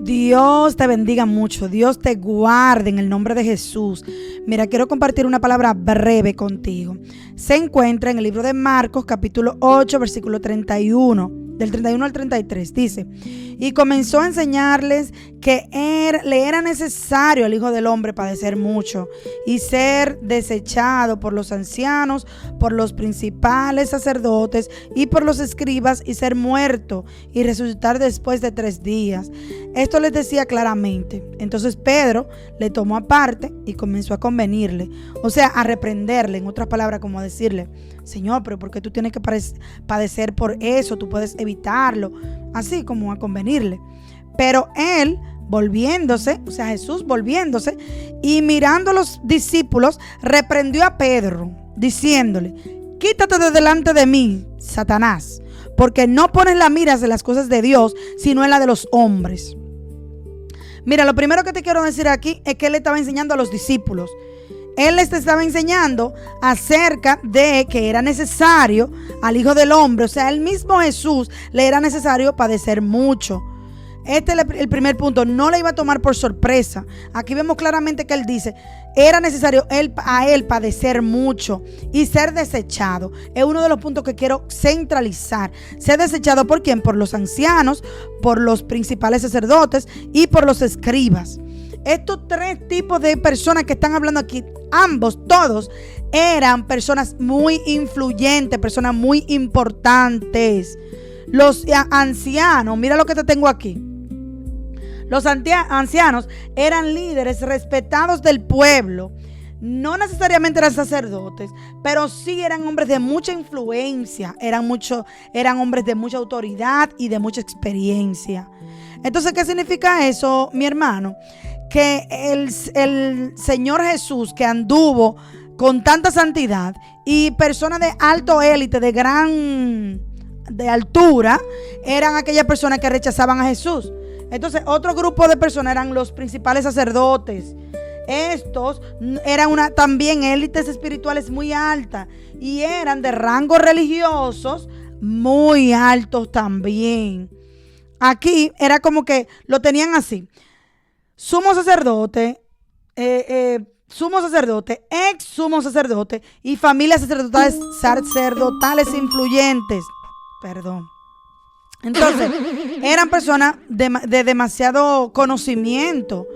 Dios te bendiga mucho, Dios te guarde en el nombre de Jesús. Mira, quiero compartir una palabra breve contigo. Se encuentra en el libro de Marcos, capítulo 8, versículo 31, del 31 al 33. Dice: y comenzó a enseñarles que le era necesario al Hijo del Hombre padecer mucho y ser desechado por los ancianos, por los principales sacerdotes y por los escribas, y ser muerto y resucitar después de 3 días. Esto les decía claramente. Entonces Pedro le tomó aparte y comenzó a convenirle, o sea, a reprenderle, en otras palabras, como a decirle: Señor, pero ¿por qué tú tienes que padecer por eso? Tú puedes evitarlo. Así como a convenirle. Pero él, volviéndose, o sea, Jesús volviéndose y mirando a los discípulos, reprendió a Pedro, diciéndole: quítate de delante de mí, Satanás, porque no pones la mira en las cosas de Dios, sino en la de los hombres. Mira, lo primero que te quiero decir aquí es que él estaba enseñando a los discípulos. Él les estaba enseñando acerca de que era necesario al Hijo del Hombre, o sea, el mismo Jesús, le era necesario padecer mucho. Este es el primer punto, no le iba a tomar por sorpresa. Aquí vemos claramente que él dice: era necesario a él padecer mucho y ser desechado. Es uno de los puntos que quiero centralizar. Ser desechado, ¿por quién? Por los ancianos, por los principales sacerdotes y por los escribas. Estos 3 tipos de personas que están hablando aquí, todos eran personas muy influyentes, personas muy importantes. Los ancianos, mira lo que te tengo aquí. Los ancianos eran líderes respetados del pueblo. No necesariamente eran sacerdotes, pero sí eran hombres de mucha influencia, eran hombres de mucha autoridad y de mucha experiencia. Entonces, ¿qué significa eso, mi hermano? Que el Señor Jesús, que anduvo con tanta santidad, y personas de alto élite, de altura, eran aquellas personas que rechazaban a Jesús. Entonces, otro grupo de personas eran los principales sacerdotes. Estos eran también élites espirituales muy altas y eran de rangos religiosos muy altos también. Aquí era como que lo tenían así: sumo sacerdote, ex sumo sacerdote y familias sacerdotales influyentes. Perdón. Entonces, eran personas de demasiado conocimiento.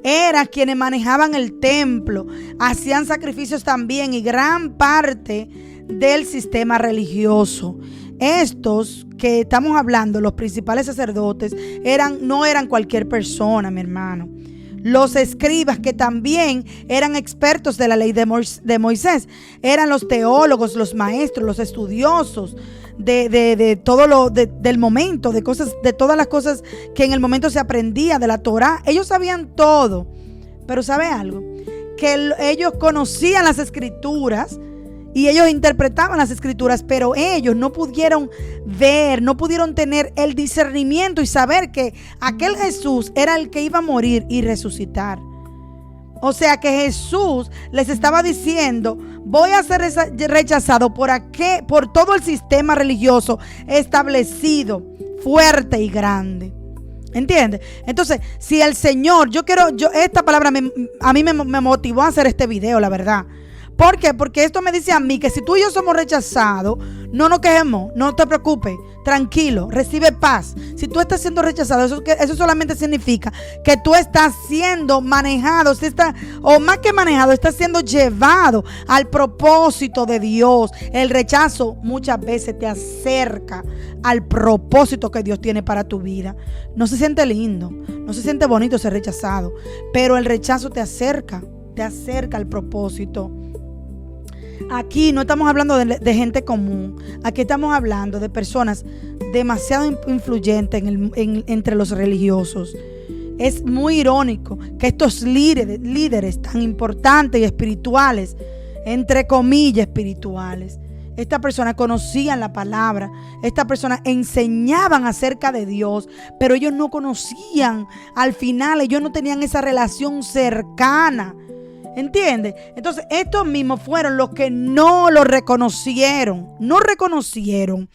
Eran quienes manejaban el templo, hacían sacrificios también y gran parte del sistema religioso. Estos que estamos hablando, los principales sacerdotes, no eran cualquier persona, mi hermano. Los escribas, que también eran expertos de la ley de Moisés, eran los teólogos, los maestros, los estudiosos de todo del momento, de todas las cosas que en el momento se aprendía de la Torá. Ellos sabían todo, pero ¿sabe algo? Que ellos conocían las escrituras y ellos interpretaban las escrituras, pero ellos no pudieron ver, no pudieron tener el discernimiento y saber que aquel Jesús era el que iba a morir y resucitar. O sea que Jesús les estaba diciendo: voy a ser rechazado por todo el sistema religioso establecido, fuerte y grande. ¿Entiendes? Entonces, si el Señor, esta palabra a mí me motivó a hacer este video, la verdad. ¿Por qué? Porque esto me dice a mí que si tú y yo somos rechazados, no nos quejemos, no te preocupes, tranquilo, recibe paz. Si tú estás siendo rechazado, eso solamente significa que tú estás siendo manejado, o más que manejado, estás siendo llevado al propósito de Dios. El rechazo muchas veces te acerca al propósito que Dios tiene para tu vida. No se siente lindo, no se siente bonito ser rechazado, pero el rechazo te acerca al propósito. Aquí no estamos hablando de gente común. Aquí estamos hablando de personas demasiado influyentes entre los religiosos. Es muy irónico que estos líderes tan importantes y espirituales, entre comillas espirituales, estas personas conocían la palabra, estas personas enseñaban acerca de Dios, pero ellos no conocían. Al final ellos no tenían esa relación cercana. ¿Entiendes? Entonces estos mismos fueron los que no lo reconocieron. No reconocieron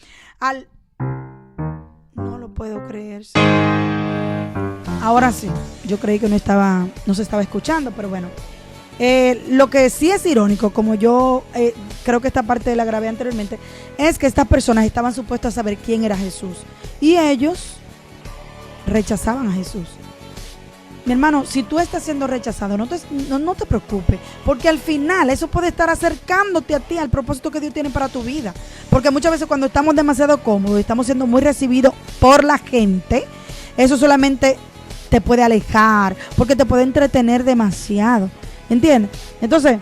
no lo puedo creer. Ahora sí, yo creí que no se estaba escuchando, pero bueno. Lo que sí es irónico, como yo creo que esta parte la grabé anteriormente, es que estas personas estaban supuestas a saber quién era Jesús y ellos rechazaban a Jesús. Mi hermano, si tú estás siendo rechazado, no te preocupes, porque al final eso puede estar acercándote a ti, al propósito que Dios tiene para tu vida. Porque muchas veces cuando estamos demasiado cómodos y estamos siendo muy recibidos por la gente, eso solamente te puede alejar, porque te puede entretener demasiado. ¿Entiendes? Entonces,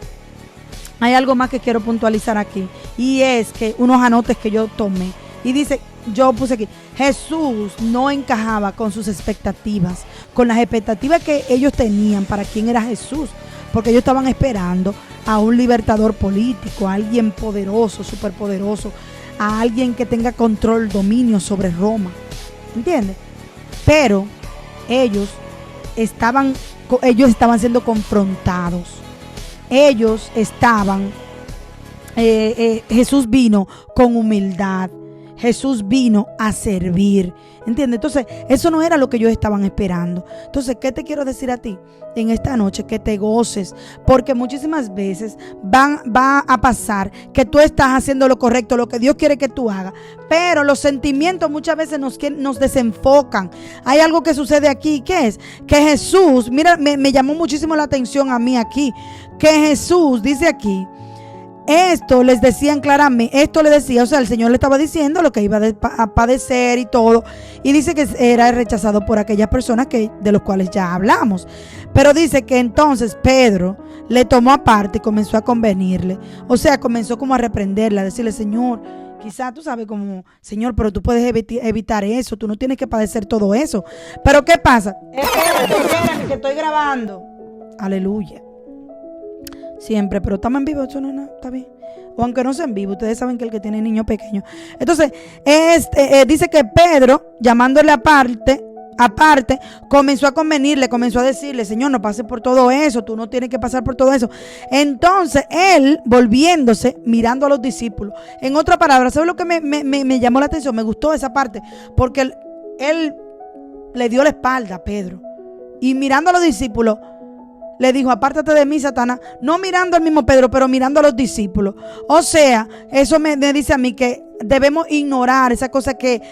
hay algo más que quiero puntualizar aquí, y es que unos anotes que yo tomé, y dice, yo puse aquí, Jesús no encajaba con sus expectativas, con las expectativas que ellos tenían para quién era Jesús, porque ellos estaban esperando a un libertador político, a alguien poderoso, superpoderoso, a alguien que tenga control, dominio sobre Roma. ¿Entiendes? Pero ellos estaban siendo confrontados. Jesús vino con humildad. Jesús vino a servir. ¿Entiendes? Entonces, eso no era lo que ellos estaban esperando. Entonces, ¿qué te quiero decir a ti en esta noche? Que te goces, porque muchísimas veces va a pasar que tú estás haciendo lo correcto, lo que Dios quiere que tú hagas, pero los sentimientos muchas veces nos desenfocan. Hay algo que sucede aquí, ¿qué es? Que Jesús, mira, me llamó muchísimo la atención a mí aquí, que Jesús dice aquí, esto les decían claramente, o sea, el Señor le estaba diciendo lo que iba a padecer y todo, y dice que era rechazado por aquellas personas de los cuales ya hablamos, pero dice que entonces Pedro le tomó aparte y comenzó a convenirle, o sea, comenzó como a reprenderle, a decirle, Señor, quizás tú sabes como, Señor, pero tú puedes evitar eso, tú no tienes que padecer todo eso, pero ¿qué pasa? Espérame, que estoy grabando, aleluya. Siempre, pero estamos en vivo, eso no es nada, está bien. O aunque no sea en vivo, ustedes saben que el que tiene niño pequeño. Entonces, dice que Pedro, llamándole aparte, comenzó a convenirle, comenzó a decirle, Señor, no pases por todo eso, tú no tienes que pasar por todo eso. Entonces, él, volviéndose, mirando a los discípulos. En otra palabra, ¿sabes lo que me llamó la atención? Me gustó esa parte, porque él le dio la espalda a Pedro. Y mirando a los discípulos, le dijo, apártate de mí, Satanás, no mirando al mismo Pedro, pero mirando a los discípulos. O sea, eso me dice a mí que debemos ignorar esas cosas que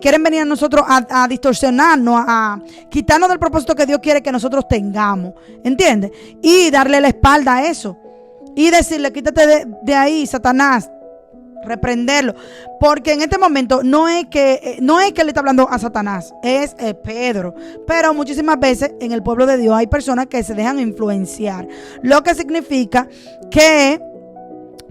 quieren venir a nosotros a distorsionarnos, a quitarnos del propósito que Dios quiere que nosotros tengamos, ¿entiendes? Y darle la espalda a eso y decirle, quítate de ahí, Satanás, reprenderlo, porque en este momento no es que le está hablando a Satanás, es Pedro. Pero muchísimas veces en el pueblo de Dios hay personas que se dejan influenciar, lo que significa que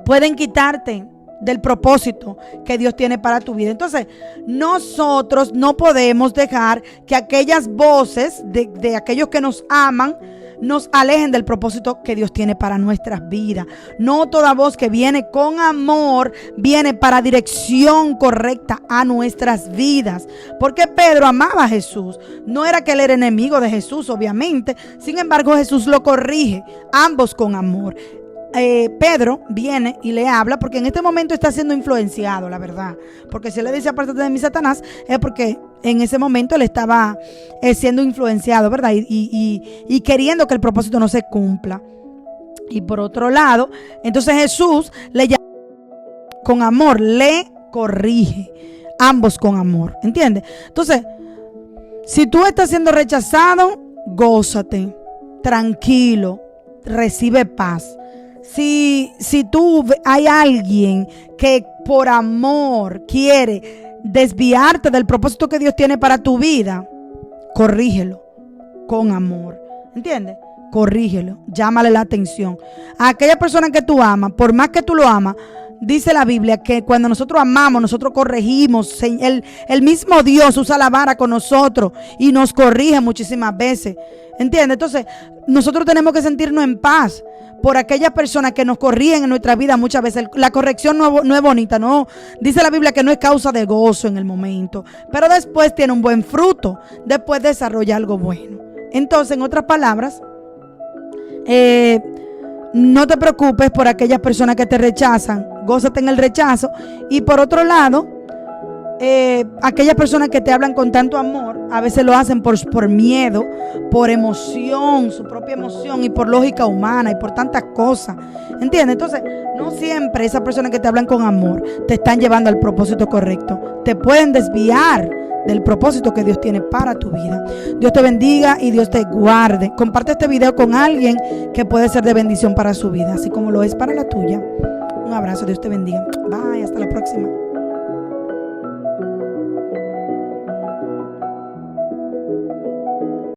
pueden quitarte del propósito que Dios tiene para tu vida. Entonces, nosotros no podemos dejar que aquellas voces de aquellos que nos aman nos alejen del propósito que Dios tiene para nuestras vidas. No toda voz que viene con amor viene para dirección correcta a nuestras vidas. Porque Pedro amaba a Jesús. No era que él era enemigo de Jesús, obviamente. Sin embargo, Jesús lo corrige, ambos con amor. Pedro viene y le habla porque en este momento está siendo influenciado, la verdad. Porque si él le dice apártate de mí, Satanás, es porque en ese momento él estaba siendo influenciado, ¿verdad? Y queriendo que el propósito no se cumpla. Y por otro lado, entonces Jesús le llama con amor, le corrige, ambos con amor, ¿entiendes? Entonces, si tú estás siendo rechazado, gózate, tranquilo, recibe paz. Si tú hay alguien que por amor quiere desviarte del propósito que Dios tiene para tu vida, corrígelo con amor, ¿entiendes? Corrígelo, llámale la atención. A aquella persona que tú amas, por más que tú lo amas, dice la Biblia que cuando nosotros amamos, nosotros corregimos. El mismo Dios usa la vara con nosotros y nos corrige muchísimas veces, ¿entiendes? Entonces, nosotros tenemos que sentirnos en paz por aquellas personas que nos corrigen en nuestra vida. Muchas veces la corrección no es bonita, no. Dice la Biblia que no es causa de gozo en el momento, pero después tiene un buen fruto, después desarrolla algo bueno. Entonces, en otras palabras, no te preocupes por aquellas personas que te rechazan, gózate en el rechazo. Y por otro lado, aquellas personas que te hablan con tanto amor, a veces lo hacen por miedo, por emoción, su propia emoción y por lógica humana y por tantas cosas. ¿Entiendes? Entonces, no siempre esas personas que te hablan con amor te están llevando al propósito correcto. Te pueden desviar del propósito que Dios tiene para tu vida. Dios te bendiga y Dios te guarde. Comparte este video con alguien que puede ser de bendición para su vida, así como lo es para la tuya. Un abrazo, Dios te bendiga. Bye, hasta la próxima.